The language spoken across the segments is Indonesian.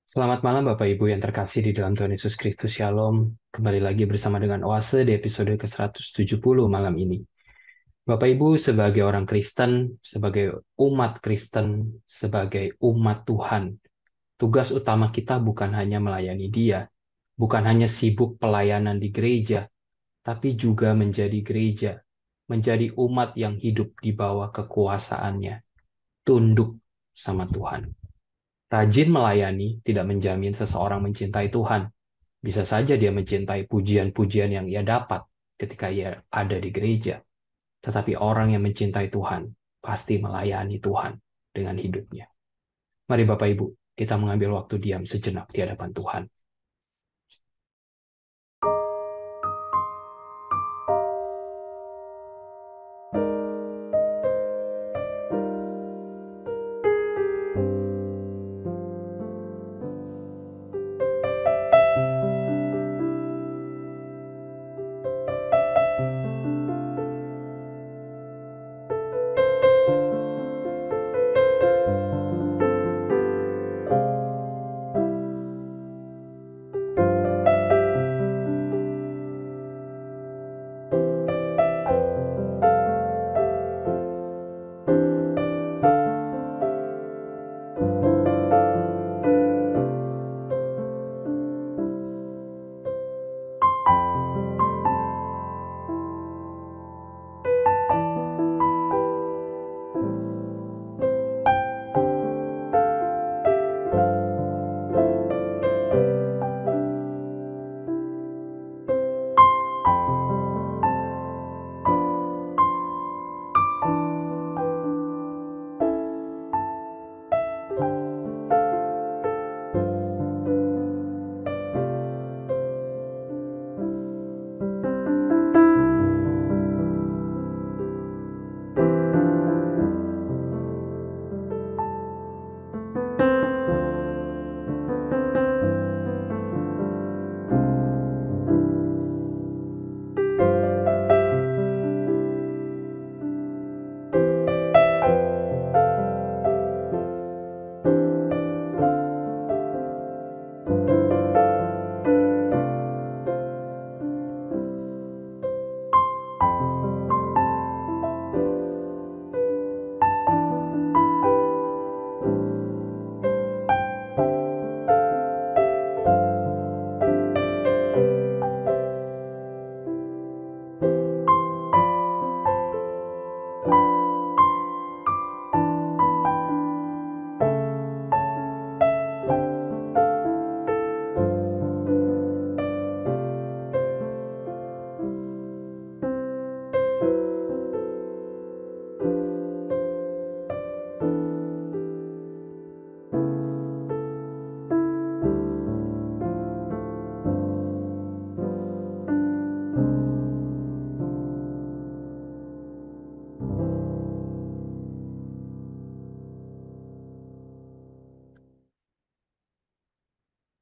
Selamat malam Bapak Ibu yang terkasih di dalam Tuhan Yesus Kristus. Shalom. Kembali lagi bersama dengan Oase di episode ke-170 malam ini. Bapak Ibu sebagai orang Kristen, sebagai umat Kristen, sebagai umat Tuhan, tugas utama kita bukan hanya melayani Dia, bukan hanya sibuk pelayanan di gereja, tapi juga menjadi gereja, menjadi umat yang hidup di bawah kekuasaannya, tunduk sama Tuhan. Rajin melayani tidak menjamin seseorang mencintai Tuhan. Bisa saja dia mencintai pujian-pujian yang ia dapat ketika ia ada di gereja. Tetapi orang yang mencintai Tuhan pasti melayani Tuhan dengan hidupnya. Mari Bapak Ibu, kita mengambil waktu diam sejenak di hadapan Tuhan.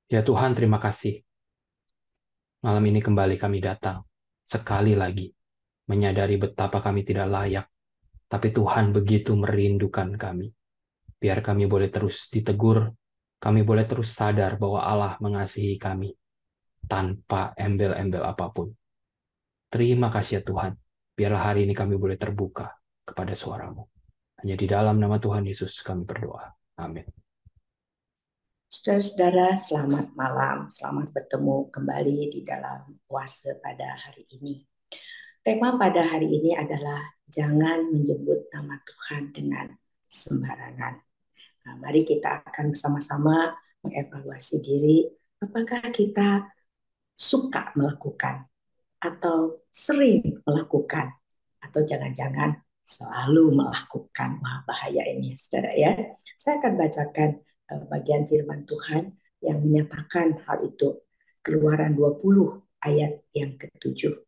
Ya Tuhan, terima kasih. Malam ini kembali kami datang. Sekali lagi, menyadari betapa kami tidak layak. Tapi Tuhan begitu merindukan kami. Biar kami boleh terus ditegur, kami boleh terus sadar bahwa Allah mengasihi kami tanpa embel-embel apapun. Terima kasih ya Tuhan. Biarlah hari ini kami boleh terbuka kepada suara-Mu. Hanya di dalam nama Tuhan Yesus kami berdoa. Amin. Saudara-saudara, selamat malam. Selamat bertemu kembali di dalam puasa pada hari ini. Tema pada hari ini adalah jangan menyebut nama Tuhan dengan sembarangan. Nah, mari kita akan bersama-sama mengevaluasi diri. Apakah kita suka melakukan atau sering melakukan atau jangan-jangan selalu melakukan. Wah, bahaya ini, saudara ya. Saya akan bacakan bagian firman Tuhan yang menyatakan hal itu. Keluaran 20 ayat yang ke-7.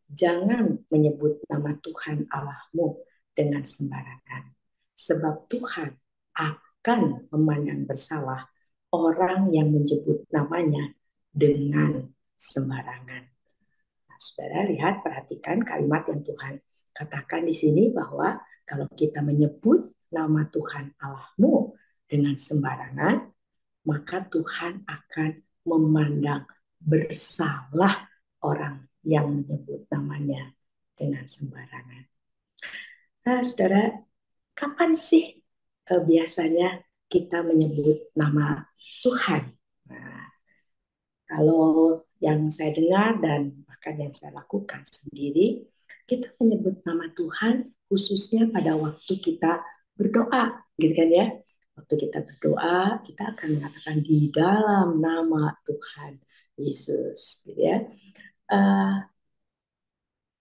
Jangan menyebut nama Tuhan Allahmu dengan sembarangan, sebab Tuhan akan memandang bersalah orang yang menyebut namanya dengan sembarangan. Nah, saudara lihat, perhatikan kalimat yang Tuhan katakan di sini bahwa kalau kita menyebut nama Tuhan Allahmu dengan sembarangan, maka Tuhan akan memandang bersalah orang yang menyebut namanya dengan sembarangan. Nah, saudara, kapan sih biasanya kita menyebut nama Tuhan? Nah, kalau yang saya dengar dan bahkan yang saya lakukan sendiri, kita menyebut nama Tuhan khususnya pada waktu kita berdoa, gitu kan ya. Waktu kita berdoa, kita akan mengatakan di dalam nama Tuhan Yesus, gitu ya.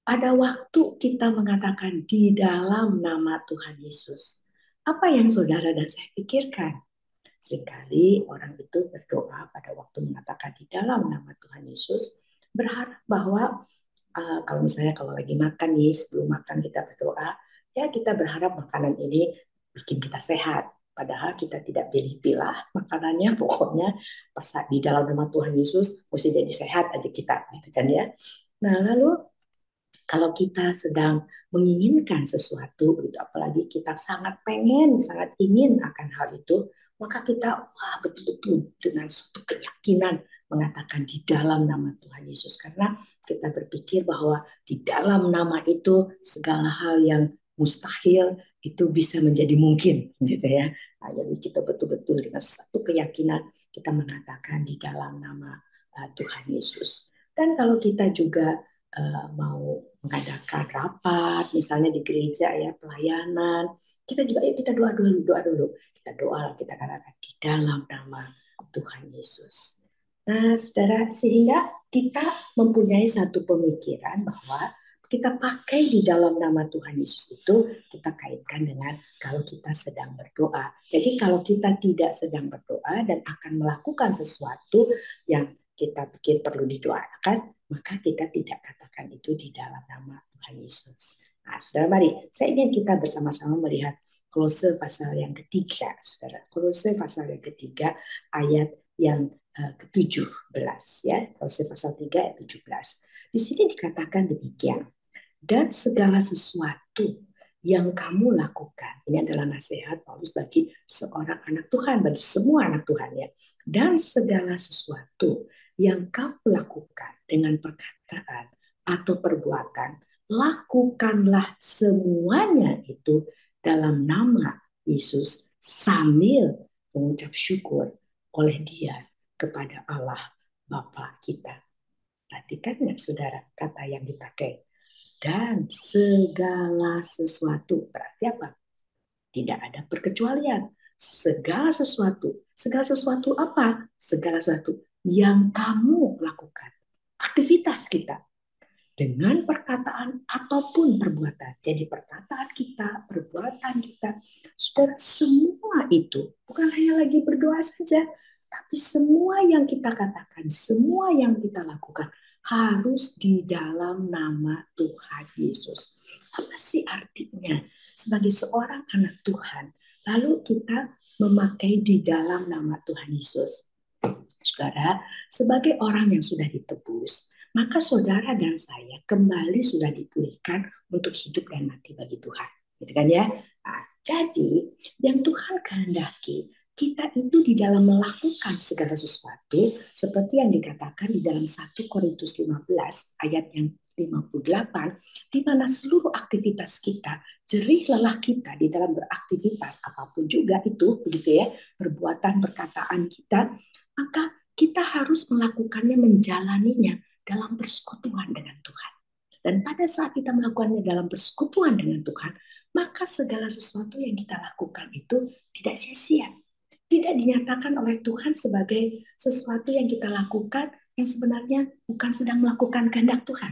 Ada waktu kita mengatakan di dalam nama Tuhan Yesus. Apa yang saudara dan saya pikirkan? Seringkali orang itu berdoa pada waktu mengatakan di dalam nama Tuhan Yesus, berharap bahwa kalau lagi makan nih, sebelum makan kita berdoa, ya kita berharap makanan ini bikin kita sehat. Padahal kita tidak pilih-pilah makanannya, pokoknya pas di dalam nama Tuhan Yesus mesti jadi sehat aja kita, gitu kan ya. Nah, lalu kalau kita sedang menginginkan sesuatu, gitu, apalagi kita sangat ingin akan hal itu, maka kita betul-betul dengan suatu keyakinan mengatakan di dalam nama Tuhan Yesus. Karena kita berpikir bahwa di dalam nama itu segala hal yang mustahil itu bisa menjadi mungkin, gitu ya. Nah, jadi kita betul-betul dengan satu keyakinan kita mengatakan di dalam nama Tuhan Yesus. Dan kalau kita juga mau mengadakan rapat, misalnya di gereja ya, pelayanan, kita juga yuk kita doa dulu. Kita doa, kita katakan di dalam nama Tuhan Yesus. Nah, saudara, sehingga kita mempunyai satu pemikiran bahwa kita pakai di dalam nama Tuhan Yesus itu kita kaitkan dengan kalau kita sedang berdoa. Jadi kalau kita tidak sedang berdoa dan akan melakukan sesuatu yang kita pikir perlu didoakan, maka kita tidak katakan itu di dalam nama Tuhan Yesus. Nah, saudara, mari saya ingin kita bersama-sama melihat Kolose pasal yang ketiga, saudara. Kolose pasal yang ketiga ayat yang ke-17 ya. Kolose pasal 3 ayat 17. Di sini dikatakan demikian. Dan segala sesuatu yang kamu lakukan, ini adalah nasihat Paulus bagi seorang anak Tuhan, bagi semua anak Tuhan ya. Dan segala sesuatu yang kamu lakukan dengan perkataan atau perbuatan, lakukanlah semuanya itu dalam nama Yesus sambil mengucap syukur oleh Dia kepada Allah Bapa kita. Perhatikan nggak saudara kata yang dipakai? Dan segala sesuatu, berarti apa? Tidak ada perkecualian. Segala sesuatu apa? Segala sesuatu yang kamu lakukan. Aktivitas kita. Dengan perkataan ataupun perbuatan. Jadi perkataan kita, perbuatan kita. Saudara, semua itu bukan hanya lagi berdoa saja. Tapi semua yang kita katakan, semua yang kita lakukan harus di dalam nama Tuhan Yesus. Apa sih artinya? Sebagai seorang anak Tuhan, lalu kita memakai di dalam nama Tuhan Yesus. Saudara, sebagai orang yang sudah ditebus, maka saudara dan saya kembali sudah dipulihkan untuk hidup dan mati bagi Tuhan. Gitu kan ya? Nah, jadi yang Tuhan kehendaki, kita itu di dalam melakukan segala sesuatu seperti yang dikatakan di dalam 1 Korintus 15 ayat yang 58, di mana seluruh aktivitas kita, jerih lelah kita di dalam beraktivitas apapun juga itu, begitu ya, perbuatan, perkataan kita, maka kita harus melakukannya, menjalaninya dalam persekutuan dengan Tuhan. Dan pada saat kita melakukannya dalam persekutuan dengan Tuhan, maka segala sesuatu yang kita lakukan itu tidak sia-sia. Tidak dinyatakan oleh Tuhan sebagai sesuatu yang kita lakukan yang sebenarnya bukan sedang melakukan kehendak Tuhan.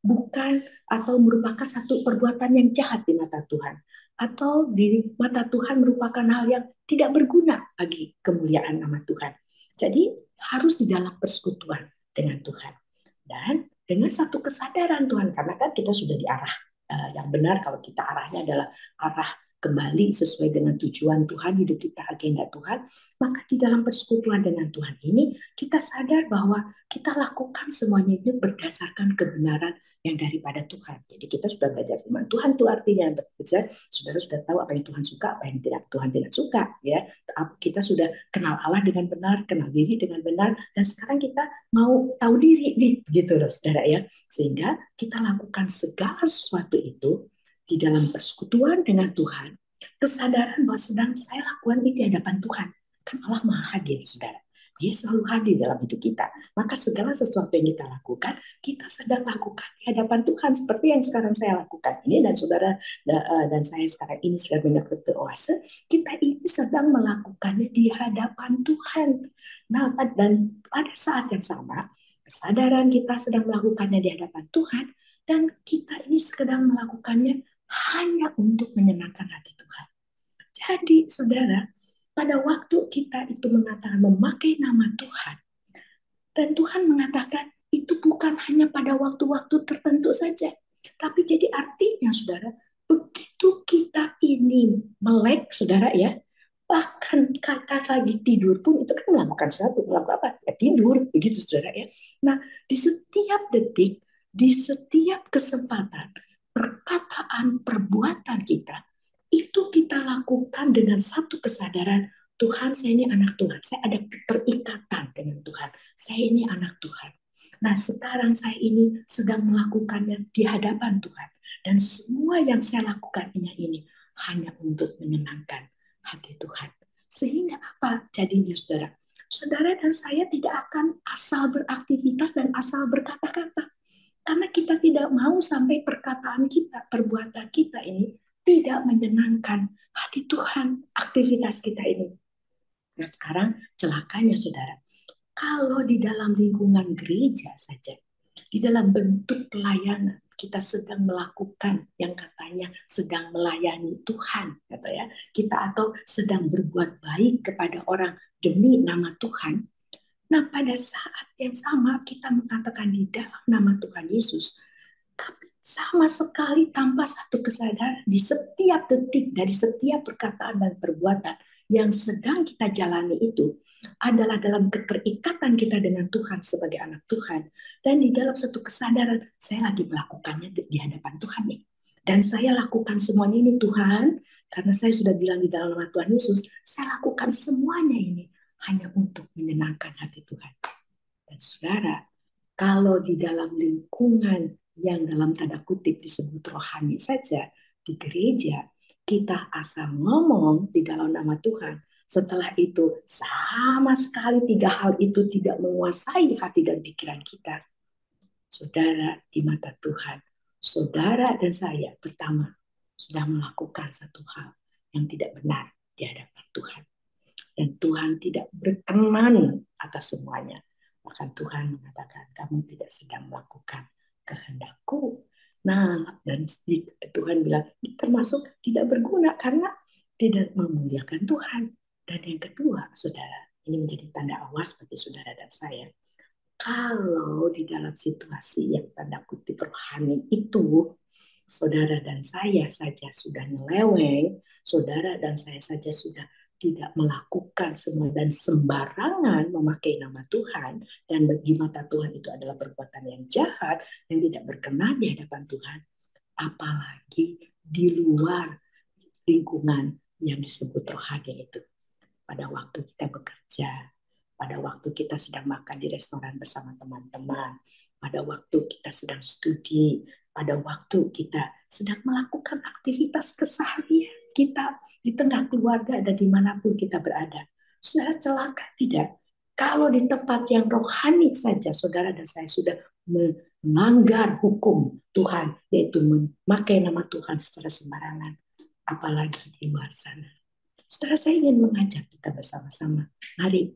Bukan atau merupakan satu perbuatan yang jahat di mata Tuhan. Atau di mata Tuhan merupakan hal yang tidak berguna bagi kemuliaan nama Tuhan. Jadi harus di dalam persekutuan dengan Tuhan. Dan dengan satu kesadaran Tuhan, karena kan kita sudah diarah yang benar kalau kita arahnya adalah arah kembali sesuai dengan tujuan Tuhan, hidup kita, agenda Tuhan, maka di dalam persekutuan dengan Tuhan ini kita sadar bahwa kita lakukan semuanya itu berdasarkan kebenaran yang daripada Tuhan. Jadi kita sudah belajar firman Tuhan itu artinya belajar, saudara sudah tahu apa yang Tuhan suka, apa yang tidak Tuhan tidak suka, ya. Kita sudah kenal Allah dengan benar, kenal diri dengan benar, dan sekarang kita mau tahu diri nih, begitu loh, saudara ya. Sehingga kita lakukan segala sesuatu itu di dalam persekutuan dengan Tuhan, kesadaran bahwa sedang saya lakukan ini di hadapan Tuhan. Kan Allah Maha hadir, saudara. Dia selalu hadir dalam hidup kita. Maka segala sesuatu yang kita lakukan, kita sedang lakukan di hadapan Tuhan. Seperti yang sekarang saya lakukan ini, dan saudara dan saya sekarang ini sedang mengikuti oase, kita ini sedang melakukannya di hadapan Tuhan. Nah, dan pada saat yang sama, kesadaran kita sedang melakukannya di hadapan Tuhan, dan kita ini sedang melakukannya hanya untuk menyenangkan hati Tuhan. Jadi, saudara, pada waktu kita itu mengatakan memakai nama Tuhan, dan Tuhan mengatakan itu bukan hanya pada waktu-waktu tertentu saja, tapi jadi artinya, saudara, begitu kita ini melek, saudara ya, bahkan kata lagi tidur pun itu kan melakukan sesuatu, melakukan apa? Ya, tidur, begitu, saudara ya. Nah, di setiap detik, di setiap kesempatan, perkataan, perbuatan kita, itu kita lakukan dengan satu kesadaran, Tuhan, saya ini anak Tuhan. Saya ada keterikatan dengan Tuhan. Saya ini anak Tuhan. Nah, sekarang saya ini sedang melakukannya di hadapan Tuhan. Dan semua yang saya lakukan ini hanya untuk menyenangkan hati Tuhan. Sehingga apa jadinya, saudara? Saudara dan saya tidak akan asal beraktivitas dan asal berkata-kata. Karena kita tidak mau sampai perkataan kita, perbuatan kita ini tidak menyenangkan hati Tuhan, aktivitas kita ini. Nah, sekarang celakanya, saudara, kalau di dalam lingkungan gereja saja, di dalam bentuk pelayanan, kita sedang melakukan yang katanya sedang melayani Tuhan, kata ya, kita atau sedang berbuat baik kepada orang demi nama Tuhan. Nah, pada saat yang sama kita mengatakan di dalam nama Tuhan Yesus, tapi sama sekali tanpa satu kesadaran di setiap detik dari setiap perkataan dan perbuatan yang sedang kita jalani itu adalah dalam keterikatan kita dengan Tuhan sebagai anak Tuhan, dan di dalam satu kesadaran saya lagi melakukannya di hadapan Tuhan nih, dan saya lakukan semuanya ini Tuhan karena saya sudah bilang di dalam nama Tuhan Yesus, saya lakukan semuanya ini hanya untuk menyenangkan hati Tuhan. Dan saudara, kalau di dalam lingkungan yang dalam tanda kutip disebut rohani saja, di gereja, kita asal ngomong di dalam nama Tuhan, setelah itu sama sekali tiga hal itu tidak menguasai hati dan pikiran kita. Saudara, di mata Tuhan, saudara dan saya pertama sudah melakukan satu hal yang tidak benar di hadapan Tuhan. Dan Tuhan tidak berkenan atas semuanya. Bahkan Tuhan mengatakan, kamu tidak sedang melakukan kehendakku. Nah, dan Tuhan bilang, termasuk tidak berguna karena tidak memuliakan Tuhan. Dan yang kedua, saudara, ini menjadi tanda awas bagi saudara dan saya. Kalau di dalam situasi yang tanda kutip rohani itu, saudara dan saya saja sudah nyeleweng, saudara dan saya saja sudah tidak melakukan semua dan sembarangan memakai nama Tuhan, dan bagi mata Tuhan itu adalah perbuatan yang jahat yang tidak berkenan di hadapan Tuhan, apalagi di luar lingkungan yang disebut rohani itu. Pada waktu kita bekerja, pada waktu kita sedang makan di restoran bersama teman-teman, pada waktu kita sedang studi, pada waktu kita sedang melakukan aktivitas keseharian kita di tengah keluarga dan dimanapun kita berada. Saudara, celaka tidak? Kalau di tempat yang rohani saja, saudara dan saya sudah melanggar hukum Tuhan, yaitu memakai nama Tuhan secara sembarangan, apalagi di luar sana. Saudara, saya ingin mengajak kita bersama-sama. Mari,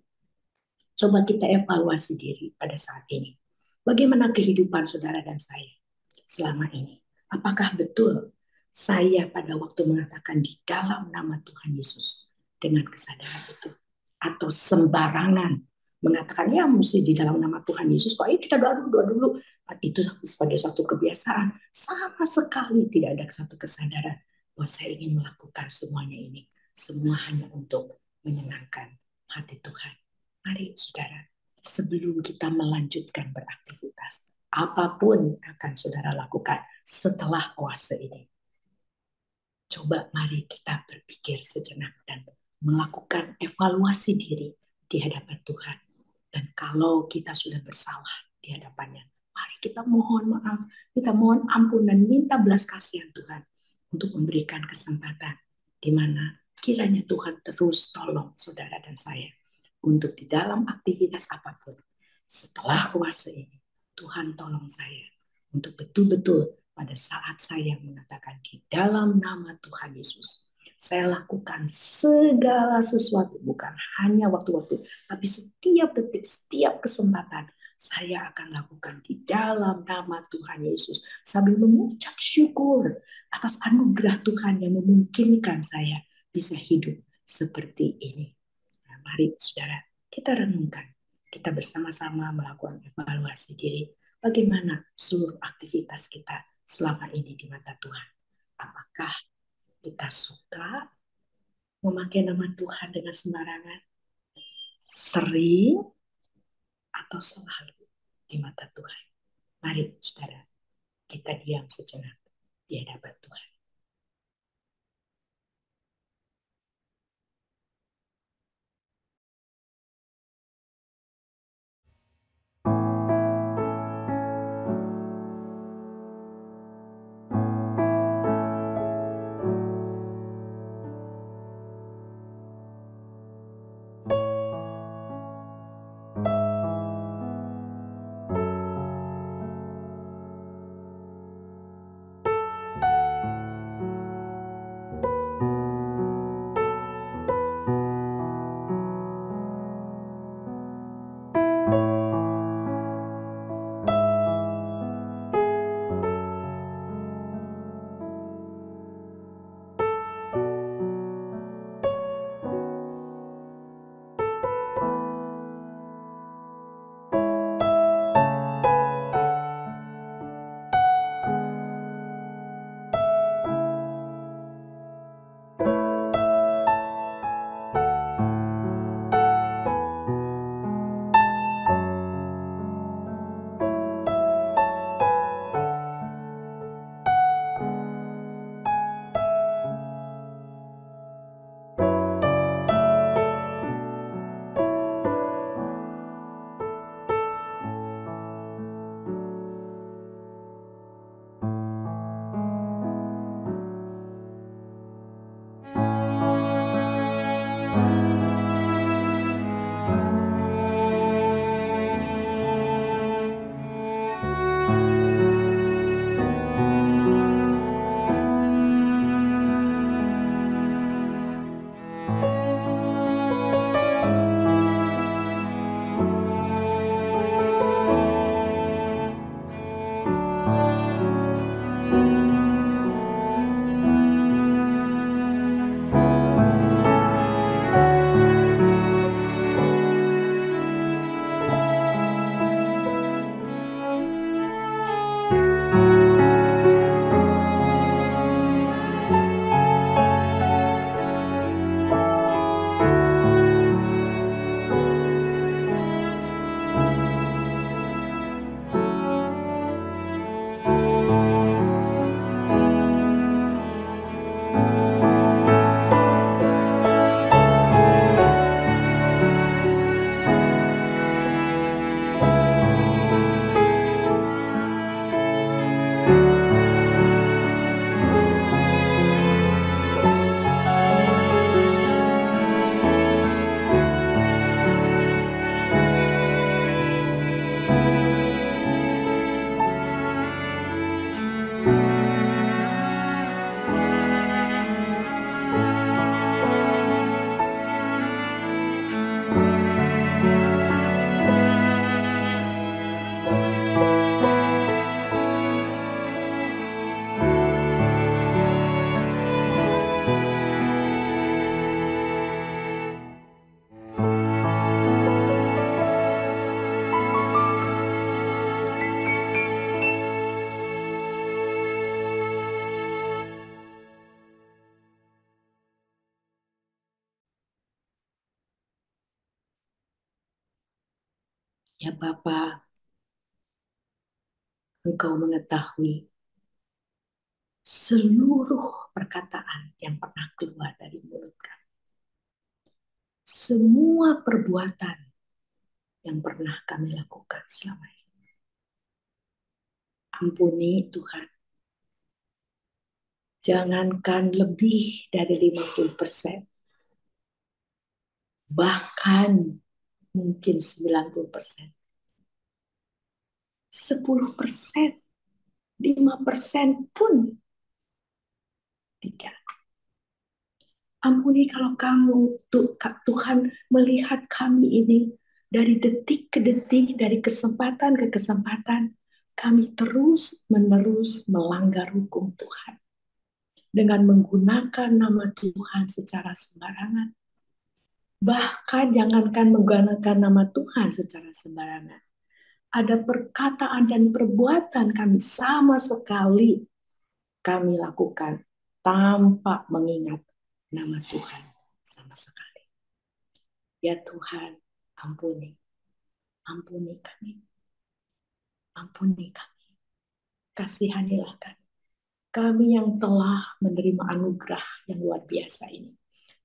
coba kita evaluasi diri pada saat ini. Bagaimana kehidupan saudara dan saya selama ini? Apakah betul saya pada waktu mengatakan di dalam nama Tuhan Yesus dengan kesadaran itu, atau sembarangan mengatakan ya mesti di dalam nama Tuhan Yesus, kok kita doa dulu, itu sebagai suatu kebiasaan, sama sekali tidak ada satu kesadaran bahwa saya ingin melakukan semuanya ini, semua hanya untuk menyenangkan hati Tuhan. Mari saudara, sebelum kita melanjutkan beraktivitas, Apapun akan saudara lakukan setelah puasa ini. Coba mari kita berpikir sejenak dan melakukan evaluasi diri di hadapan Tuhan. Dan kalau kita sudah bersalah di hadapannya, mari kita mohon maaf, kita mohon ampun dan minta belas kasihan Tuhan untuk memberikan kesempatan di mana kiranya Tuhan terus tolong saudara dan saya untuk di dalam aktivitas apapun setelah puasa ini. Tuhan tolong saya untuk betul-betul pada saat saya mengatakan di dalam nama Tuhan Yesus, saya lakukan segala sesuatu, bukan hanya waktu-waktu, tapi setiap detik, setiap kesempatan, saya akan lakukan di dalam nama Tuhan Yesus sambil mengucap syukur atas anugerah Tuhan yang memungkinkan saya bisa hidup seperti ini. Nah, mari saudara, kita renungkan. Kita bersama-sama melakukan evaluasi diri. Bagaimana seluruh aktivitas kita selama ini di mata Tuhan? Apakah kita suka memakai nama Tuhan dengan sembarangan? Sering atau selalu di mata Tuhan? Mari saudara, kita diam sejenak di hadapan Tuhan. Ya Bapa, Engkau mengetahui seluruh perkataan yang pernah keluar dari mulut kami. Semua perbuatan yang pernah kami lakukan selama ini. Ampuni Tuhan. Jangankan lebih dari 50%. Bahkan mungkin 90%. 10%. 5% pun tidak. Ampuni kalau Tuhan melihat kami ini dari detik ke detik, dari kesempatan ke kesempatan, kami terus-menerus melanggar hukum Tuhan. Dengan menggunakan nama Tuhan secara sembarangan. Bahkan jangankan menggunakan nama Tuhan secara sembarangan. Ada perkataan dan perbuatan kami sama sekali kami lakukan tanpa mengingat nama Tuhan sama sekali. Ya Tuhan, ampuni. Ampuni kami. Ampuni kami. Kasihanilah kami. Kami yang telah menerima anugerah yang luar biasa ini.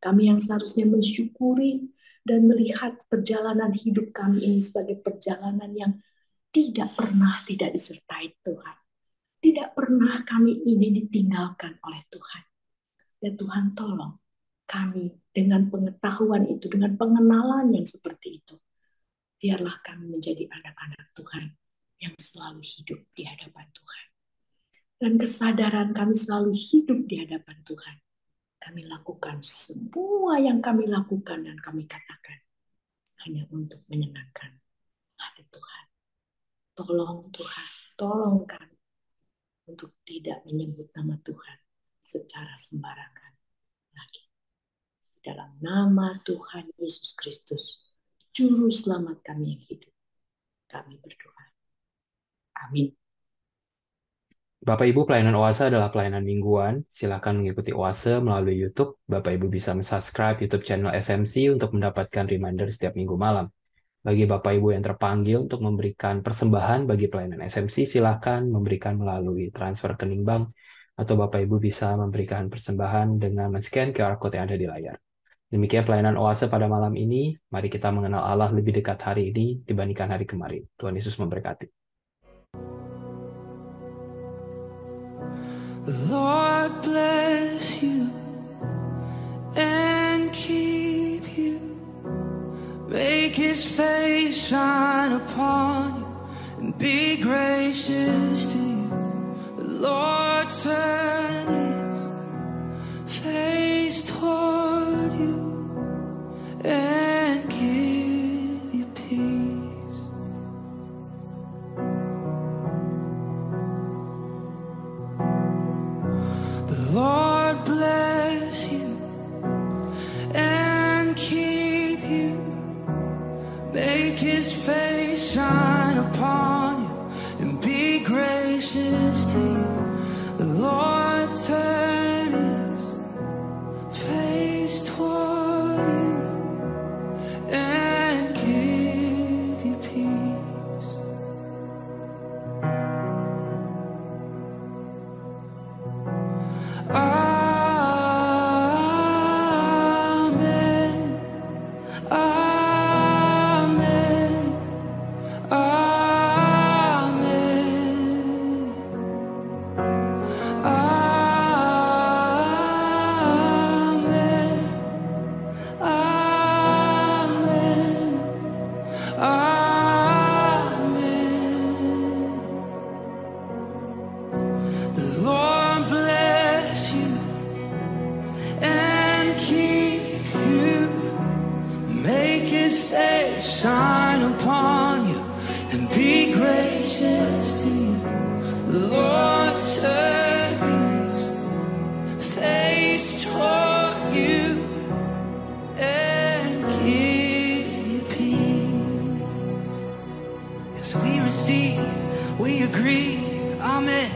Kami yang seharusnya mensyukuri dan melihat perjalanan hidup kami ini sebagai perjalanan yang tidak pernah tidak disertai Tuhan. Tidak pernah kami ini ditinggalkan oleh Tuhan. Dan Tuhan tolong kami dengan pengetahuan itu, dengan pengenalan yang seperti itu. Biarlah kami menjadi anak-anak Tuhan yang selalu hidup di hadapan Tuhan. Dan kesadaran kami selalu hidup di hadapan Tuhan. Kami lakukan semua yang kami lakukan dan kami katakan hanya untuk menyenangkan hati Tuhan. Tolong Tuhan, tolong kami untuk tidak menyebut nama Tuhan secara sembarangan lagi. Dalam nama Tuhan Yesus Kristus, Juru Selamat kami yang hidup, kami berdoa. Amin. Bapak Ibu, pelayanan Oase adalah pelayanan mingguan. Silakan mengikuti Oase melalui YouTube. Bapak Ibu bisa subscribe YouTube channel SMC untuk mendapatkan reminder setiap minggu malam. Bagi Bapak Ibu yang terpanggil untuk memberikan persembahan bagi pelayanan SMC, silakan memberikan melalui transfer rekening bank, atau Bapak Ibu bisa memberikan persembahan dengan men-scan QR Code yang ada di layar. Demikian pelayanan Oase pada malam ini. Mari kita mengenal Allah lebih dekat hari ini dibandingkan hari kemarin. Tuhan Yesus memberkati. The Lord bless you and keep you. Make His face shine upon you and be gracious to you. The Lord turn His face toward you and give you peace. Lord bless you and keep you. Make His face shine upon you and be gracious to you. The Lord turn His face toward you and give you peace. Amen. Amen. Amen. Amen. Amen. Amen. The Lord bless you and keep you. Make His face shine upon you and be gracious to you. The Lord turn His face toward you and give you peace. Yes, we receive, we agree. Amen.